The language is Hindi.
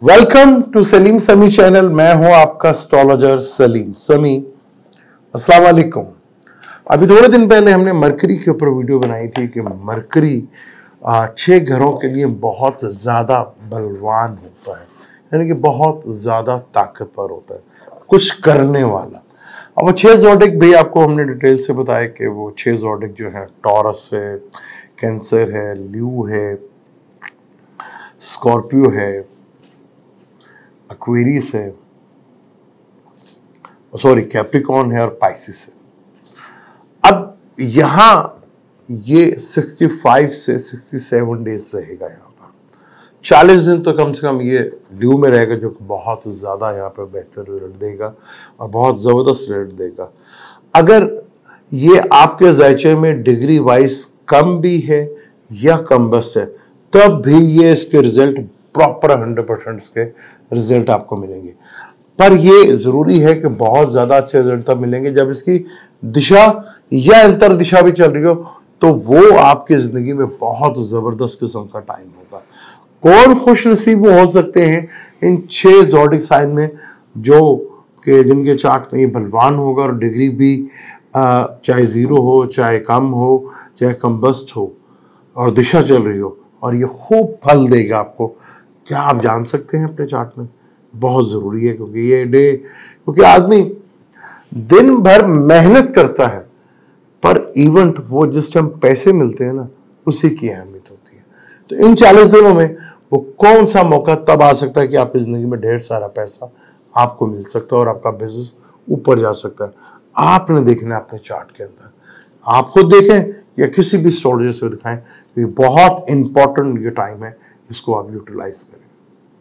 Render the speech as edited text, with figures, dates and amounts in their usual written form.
वेलकम टू सलीम समी चैनल। मैं हूं आपका एस्ट्रोलॉजर सलीम समी। अस्सलाम वालेकुम। अभी थोड़े दिन पहले हमने मरकरी के ऊपर वीडियो बनाई थी कि मरकरी 6 घरों के लिए बहुत ज़्यादा बलवान होता है, यानी कि बहुत ज़्यादा ताकतवर होता है, कुछ करने वाला। अब वो 6 ज़ोडिक भी आपको हमने डिटेल से बताया कि वो 6 ज़ोडिक जो है टॉरस है, कैंसर है, ल्यू है, स्कॉर्पियो है, एक्वेरियस है, सॉरी कैप्रिकॉर्न है और पाइसिस है। अब यहां ये 65 से 67 डेज रहेगा। यहाँ पर 40 दिन तो कम से कम ये ल्यू में रहेगा, जो कि बहुत ज़्यादा यहाँ पर बेहतर रिजल्ट देगा और बहुत ज़बरदस्त रिजल्ट देगा। अगर ये आपके जायचे में डिग्री वाइज कम भी है या कम बस है, तब भी ये इसके रिजल्ट प्रॉपर 100% इसके रिजल्ट आपको मिलेंगे। पर ये जरूरी है कि बहुत ज्यादा अच्छे रिजल्ट तब मिलेंगे जब इसकी दिशा या अंतर दिशा भी चल रही हो, तो वो आपकी जिंदगी में बहुत जबरदस्त किस्म का टाइम होगा। कौन खुश नसीब हो सकते हैं इन 6 ज़ोडिक साइन में जो कि जिनके चार्ट में ये बलवान होगा और डिग्री भी चाहे 0 हो, चाहे कम हो, चाहे कम्बस्ट हो और दिशा चल रही हो, और ये खूब फल देगा आपको। क्या आप जान सकते हैं अपने चार्ट में? बहुत ज़रूरी है, क्योंकि आदमी दिन भर मेहनत करता है, पर इवेंट वो जिस टाइम पैसे मिलते हैं ना, उसी की अहमियत होती है। तो इन 40 दिनों में वो कौन सा मौका तब आ सकता है कि आपकी ज़िंदगी में ढेर सारा पैसा आपको मिल सकता है और आपका बिजनेस ऊपर जा सकता है। आपने देखना है अपने चार्ट के अंदर, आप खुद देखें या किसी भी एस्ट्रोलॉजर से दिखाएं, ये बहुत इंपॉर्टेंट ये टाइम है, इसको आप यूटिलाइज करें।